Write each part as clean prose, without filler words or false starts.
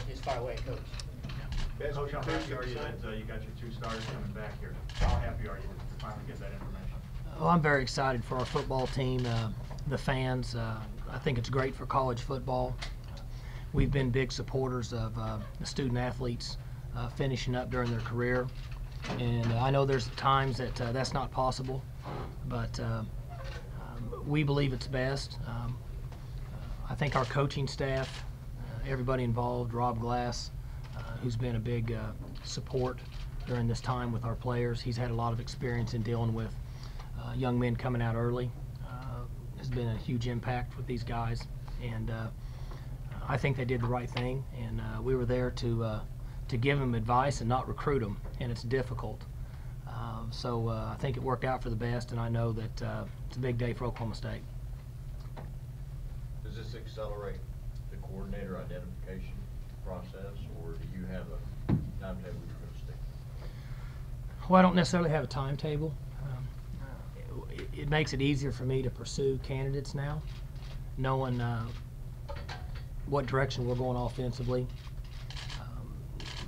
Just fire away, Coach. Coach, how happy are you that you got your 2 starters coming back here? How happy are you to finally get that information? Well, I'm very excited for our football team, the fans. I think it's great for college football. We've been big supporters of the student athletes finishing up during their career. And I know there's times that that's not possible, but we believe it's best. I think our coaching staff, everybody involved, Rob Glass, who's been a big support during this time with our players. He's had a lot of experience in dealing with young men coming out early. Has been a huge impact with these guys, and I think they did the right thing, and we were there to give them advice and not recruit them, and it's difficult. So I think it worked out for the best, and I know that it's a big day for Oklahoma State. Does this accelerate the coordinator identification process, or do you have a timetable you're going to stick to? Well, I don't necessarily have a timetable. It makes it easier for me to pursue candidates now, knowing what direction we're going offensively.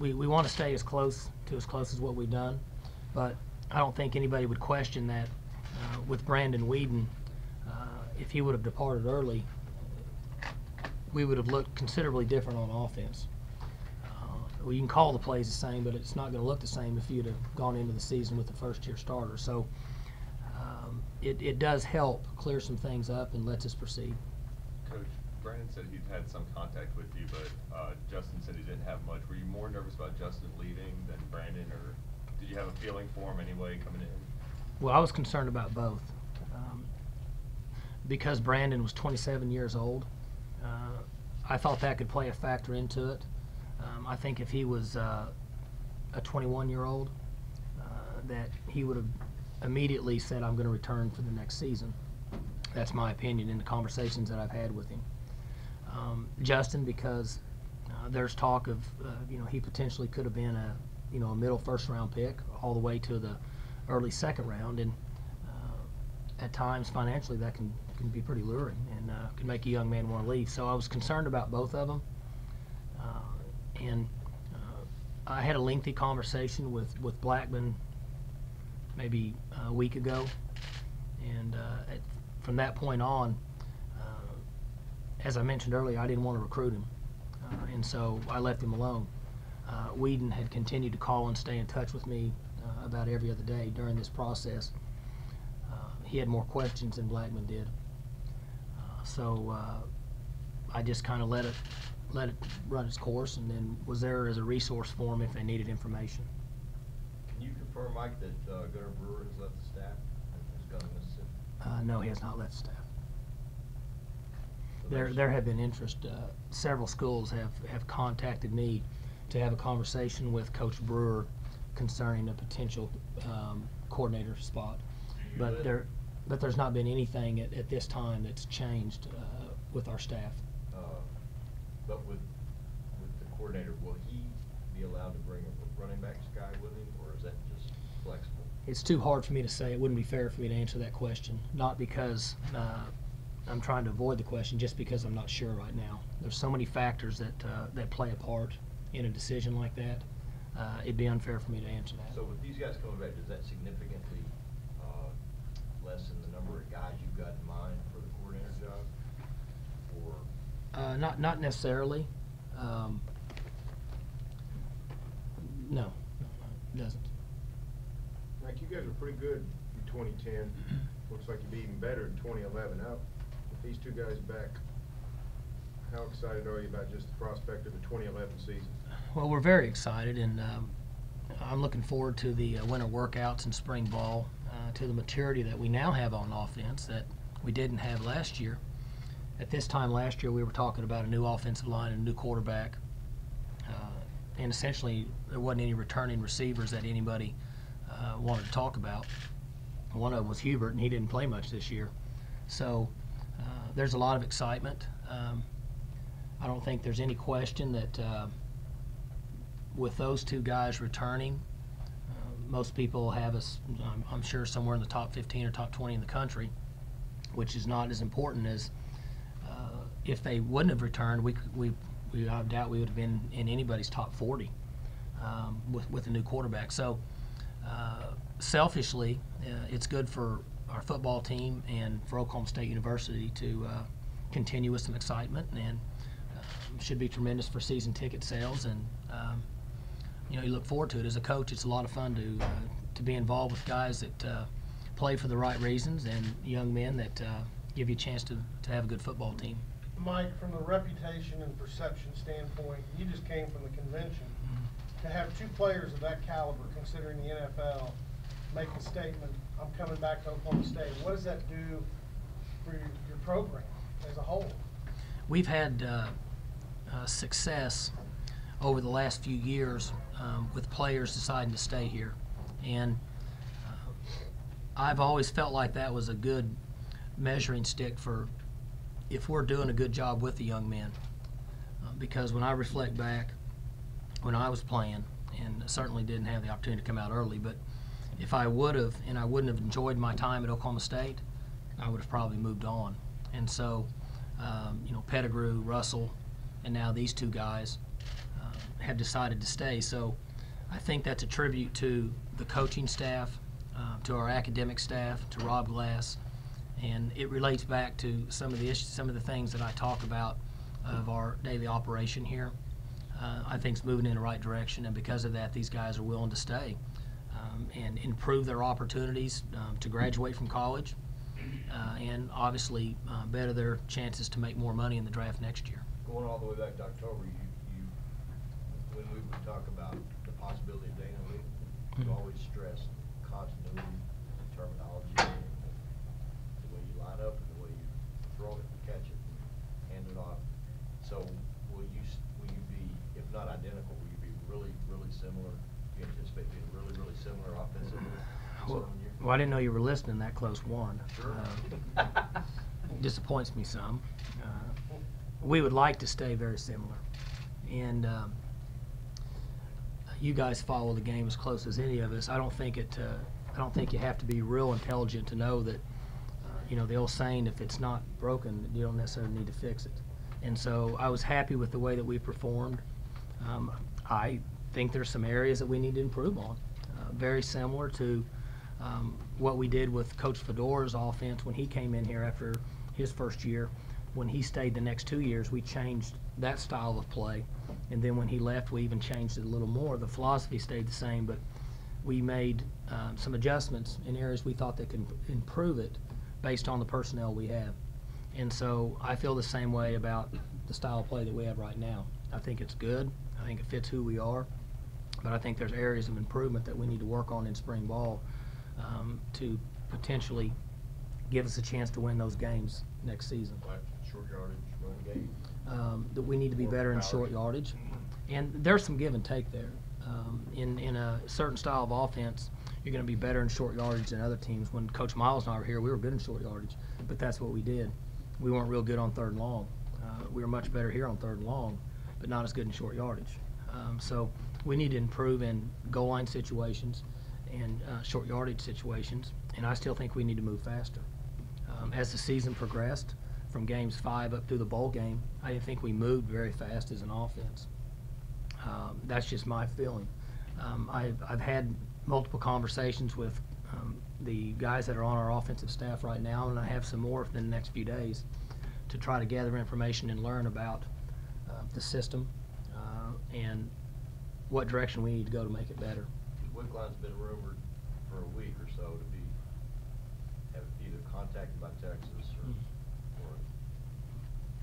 We want to stay as close as what we've done, but I don't think anybody would question that with Brandon Weeden, if he would have departed early, we would have looked considerably different on offense. Well, you can call the plays the same, but it's not going to look the same if you'd have gone into the season with the first-year starter. So it does help clear some things up and lets us proceed. Coach, Brandon said he'd had some contact with you, but Justin said he didn't have much. Were you more nervous about Justin leaving than Brandon, or did you have a feeling for him anyway coming in? Well, I was concerned about both. Because Brandon was 27 years old, I thought that could play a factor into it. I think if he was a 21-year-old, that he would have immediately said, I'm going to return for the next season. That's my opinion in the conversations that I've had with him. Justin, because there's talk of, he potentially could have been a middle first-round pick all the way to the early second round, and at times financially that can be pretty luring and can make a young man want to leave. So I was concerned about both of them, and I had a lengthy conversation with Blackmon maybe a week ago, and from that point on, as I mentioned earlier, I didn't want to recruit him, and so I left him alone. Weeden had continued to call and stay in touch with me about every other day during this process. He had more questions than Blackmon did, so I just kind of let it run its course, and then was there as a resource for them if they needed information. Can you confirm, Mike, that Gunnar Brewer has left the staff and has gone to Mississippi? No, he has not left the staff. So there have been interest. Several schools have contacted me to have a conversation with Coach Brewer concerning a potential coordinator spot, but there's not been anything at this time that's changed with our staff. But with the coordinator, will he be allowed to bring a running backs guy with him, or is that just flexible? It's too hard for me to say. It wouldn't be fair for me to answer that question, not because I'm trying to avoid the question, just because I'm not sure right now. There's so many factors that play a part in a decision like that. It'd be unfair for me to answer that. So with these guys coming back, does that significantly lessen the number of guys you've got in mind for the coordinator job? Or not necessarily. No, it doesn't. Mike, you guys were pretty good in 2010. Looks like you'd be even better in 2011. Now, with these two guys back, how excited are you about just the prospect of the 2011 season? Well, we're very excited, and I'm looking forward to the winter workouts and spring ball, to the maturity that we now have on offense that we didn't have last year. At this time last year, we were talking about a new offensive line and a new quarterback, and essentially there wasn't any returning receivers that anybody wanted to talk about. One of them was Hubert, and he didn't play much this year. So there's a lot of excitement. I don't think there's any question that with those two guys returning, Most people have us, I'm sure, somewhere in the top 15 or top 20 in the country, which is not as important as if they wouldn't have returned. I doubt we would have been in anybody's top 40 with a new quarterback. So selfishly, it's good for our football team and for Oklahoma State University to continue with some excitement, and should be tremendous for season ticket sales. And you look forward to it. As a coach, it's a lot of fun to be involved with guys that play for the right reasons and young men that give you a chance to have a good football team. Mike, from the reputation and perception standpoint, you just came from the convention. To have two players of that caliber, considering the NFL, make a statement, I'm coming back to Oklahoma State, what does that do for your program as a whole? We've had success over the last few years with players deciding to stay here. And I've always felt like that was a good measuring stick for if we're doing a good job with the young men. Because when I reflect back, when I was playing, and certainly didn't have the opportunity to come out early, but if I would have, and I wouldn't have enjoyed my time at Oklahoma State, I would have probably moved on. And so, Pettigrew, Russell, and now these two guys have decided to stay. So I think that's a tribute to the coaching staff, to our academic staff, to Rob Glass, and it relates back to some of the issues, some of the things that I talk about of our daily operation here. I think it's moving in the right direction, and because of that, these guys are willing to stay and improve their opportunities to graduate from college, and obviously better their chances to make more money in the draft next year. Going all the way back to October, when we would talk about the possibility of Dana leaving, you always stress continuity, terminology, the way you line up, and the way you throw it, catch it, hand it off. So will you be, if not identical, will you be really, really similar? Do you anticipate being really, really similar offensively? Well, I didn't know you were listening that close one. Sure. Disappoints me some. We would like to stay very similar. And you guys follow the game as close as any of us. I don't think you have to be real intelligent to know that, the old saying, if it's not broken, you don't necessarily need to fix it. And so I was happy with the way that we performed. I think there's some areas that we need to improve on. Very similar to what we did with Coach Fedora's offense when he came in here after his first year. When he stayed the next 2 years, we changed that style of play. And then when he left, we even changed it a little more. The philosophy stayed the same, but we made some adjustments in areas we thought that could improve it based on the personnel we have. And so I feel the same way about the style of play that we have right now. I think it's good. I think it fits who we are. But I think there's areas of improvement that we need to work on in spring ball to potentially give us a chance to win those games next season. Like short yardage, run game. That we need to be More better in power. short yardage. And there's some give and take there. In a certain style of offense, you're going to be better in short yardage than other teams. When Coach Miles and I were here, we were good in short yardage, but that's what we did. We weren't real good on third and long. We were much better here on third and long, but not as good in short yardage. So we need to improve in goal line situations and short yardage situations, and I still think we need to move faster. As the season progressed, from games 5 up through the bowl game, I didn't think we moved very fast as an offense. That's just my feeling. I've had multiple conversations with the guys that are on our offensive staff right now, and I have some more within the next few days to try to gather information and learn about the system and what direction we need to go to make it better. Wickline's been rumored for a week or so to be either contacted by Texas or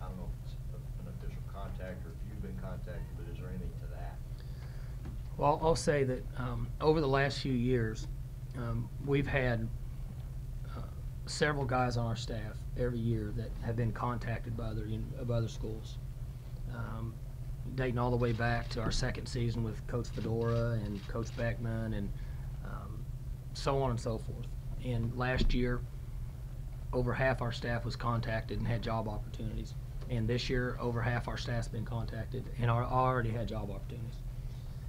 I don't know if it's an official contact or if you've been contacted, but is there anything to that? Well, I'll say that over the last few years, we've had several guys on our staff every year that have been contacted by other schools. Dating all the way back to our second season with Coach Fedora and Coach Blackmon and so on and so forth. And last year, over half our staff was contacted and had job opportunities. And this year, over half our staff's been contacted and already had job opportunities.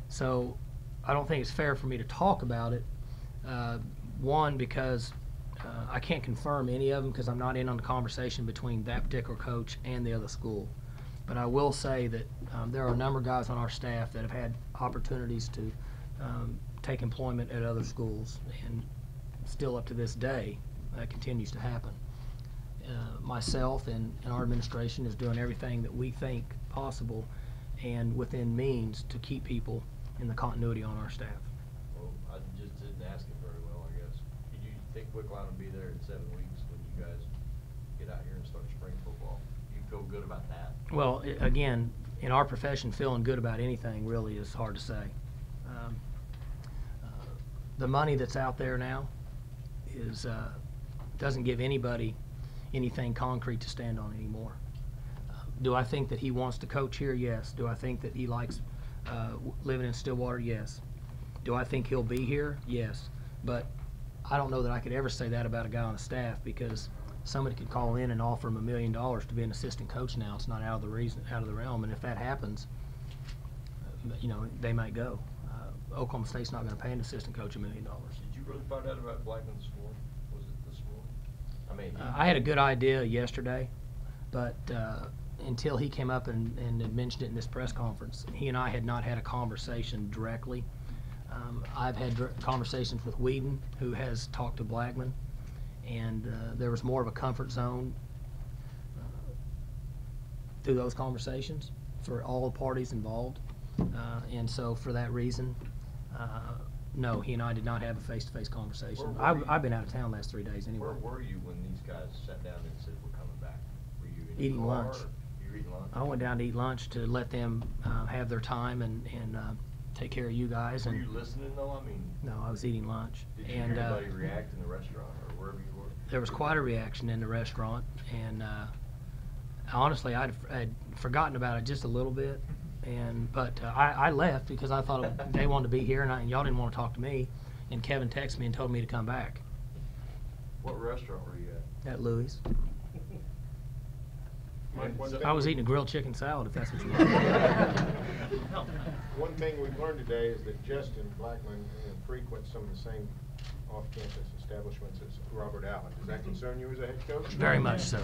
So I don't think it's fair for me to talk about it. One, because I can't confirm any of them because I'm not in on the conversation between that particular coach and the other school. But I will say that there are a number of guys on our staff that have had opportunities to take employment at other schools, and still up to this day, that continues to happen. Myself and our administration is doing everything that we think possible and within means to keep people in the continuity on our staff. Well, I just didn't ask it very well, I guess. Do you think Wickline will be there in 7 weeks when you guys get out here and start spring football? Do you feel good about that? Well, again, in our profession, feeling good about anything really is hard to say. The money that's out there now is doesn't give anybody anything concrete to stand on anymore. Do I think that he wants to coach here? Yes. Do I think that he likes living in Stillwater? Yes. Do I think he'll be here? Yes. But I don't know that I could ever say that about a guy on the staff, because somebody could call in and offer him $1 million to be an assistant coach now. It's not out of the realm, and if that happens, you know, they might go. Oklahoma State's not going to pay an assistant coach $1 million. Did you really find out about Blackmon this morning? Was it this morning? I mean, I had a good idea yesterday, but until he came up and had mentioned it in this press conference, he and I had not had a conversation directly. I've had conversations with Weeden, who has talked to Blackmon, and there was more of a comfort zone through those conversations for all the parties involved. And so for that reason, no, he and I did not have a face-to-face conversation. I've been out of town the last 3 days anyway. where were you when these guys sat down and said we're coming back? Were you in Eating the car, lunch. or you were eating lunch? I went down to eat lunch to let them have their time and take care of you guys. Were And you listening though? I mean, no, I was eating lunch. did you And hear anybody react in the restaurant or wherever you were? there was quite a reaction in the restaurant, and honestly, I'd forgotten about it just a little bit. But I left because I thought they wanted to be here, and y'all didn't want to talk to me. And Kevin texted me and told me to come back What restaurant were you at? at Louis. Mike, one thing I was we- eating a grilled chicken salad, if that's what you want. One thing we've learned today is that Justin Blackmon frequents some of the same off-campus establishments as Robert Allen. Does that concern you as a head coach? Very much so.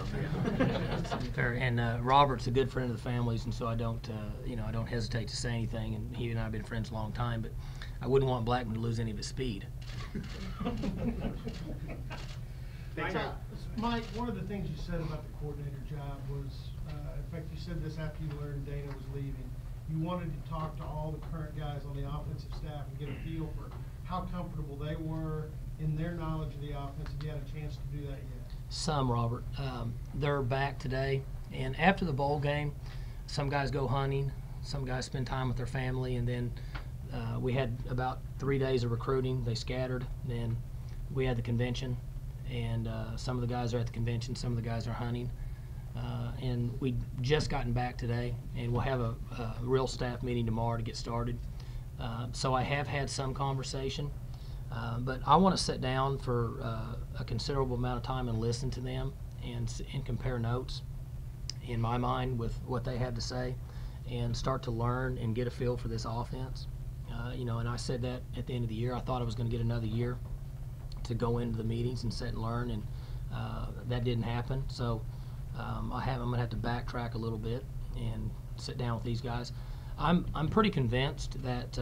And Robert's a good friend of the family's, and so I don't, I don't hesitate to say anything. And he and I have been friends a long time, but I wouldn't want Blackmon to lose any of his speed. Mike, one of the things you said about the coordinator job was, in fact, you said this after you learned Dana was leaving. You wanted to talk to all the current guys on the offensive staff and get a feel for how comfortable they were in their knowledge of the offense. Have you had a chance to do that yet? Some, Robert. They're back today, and after the bowl game, some guys go hunting, some guys spend time with their family, and then we had about 3 days of recruiting. They scattered. Then we had the convention, and some of the guys are at the convention, some of the guys are hunting. And we just gotten back today, and we'll have a real staff meeting tomorrow to get started. So I have had some conversation, but I want to sit down for a considerable amount of time and listen to them and compare notes in my mind with what they have to say, and start to learn and get a feel for this offense. And I said that at the end of the year. I thought I was going to get another year to go into the meetings and sit and learn, and that didn't happen. So I'm going to have to backtrack a little bit and sit down with these guys. I'm pretty convinced that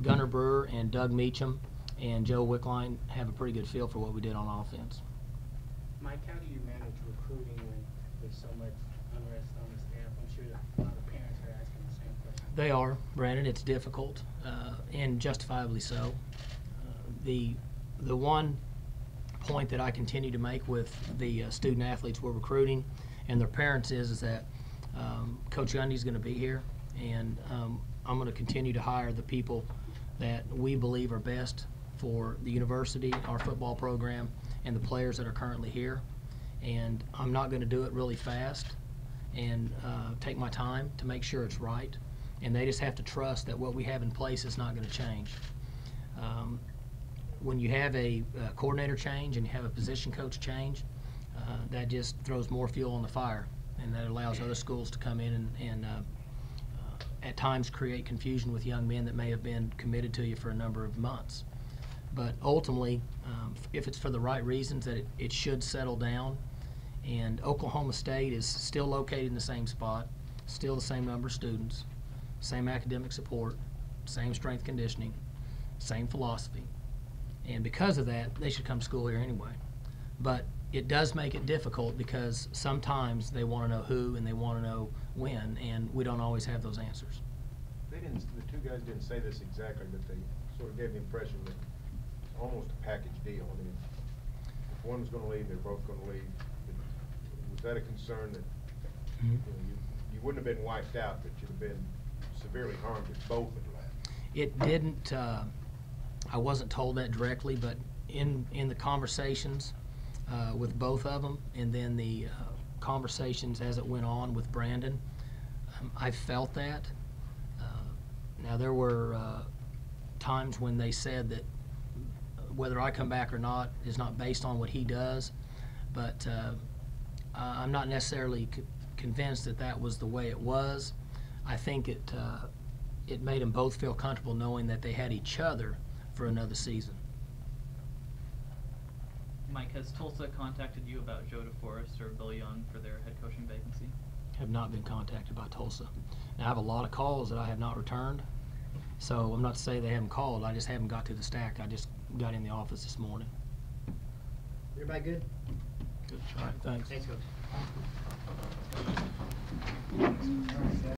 Gunnar Brewer and Doug Meacham and Joe Wickline have a pretty good feel for what we did on offense. Mike, how do you manage recruiting when there's so much unrest on the staff? I'm sure a lot of parents are asking the same question. They are, Brandon. It's difficult, and justifiably so. The one point that I continue to make with the student athletes we're recruiting and their parents is that Coach Gundy's going to be here, and I'm going to continue to hire the people that we believe are best for the university, our football program, and the players that are currently here. And I'm not going to do it really fast and take my time to make sure it's right. And they just have to trust that what we have in place is not going to change. When you have a coordinator change and you have a position coach change, that just throws more fuel on the fire, and that allows other schools to come in and at times create confusion with young men that may have been committed to you for a number of months. But ultimately, if it's for the right reasons, that it should settle down. And Oklahoma State is still located in the same spot, still the same number of students, same academic support, same strength conditioning, same philosophy. And because of that, they should come to school here anyway. But it does make it difficult because sometimes they want to know who and they want to know when, and we don't always have those answers. The two guys didn't say this exactly, but they sort of gave the impression that it's almost a package deal. I mean, if one was going to leave, they're both going to leave. Was that a concern that you know, you wouldn't have been wiped out, but you'd have been severely harmed if both had left? It didn't. I wasn't told that directly, but in the conversations with both of them, and then the conversations as it went on with Brandon, I felt that. Now there were times when they said that whether I come back or not is not based on what he does, but I'm not necessarily convinced that that was the way it was. I think it made them both feel comfortable knowing that they had each other for another season. Mike, has Tulsa contacted you about Joe DeForest or Bill Young for their head coaching vacancy? Have not been contacted by Tulsa. Now, I have a lot of calls that I have not returned, so I'm not to say they haven't called. I just haven't got to the stack. I just got in the office this morning. Everybody good? Good. All right, thanks. Thanks, Coach.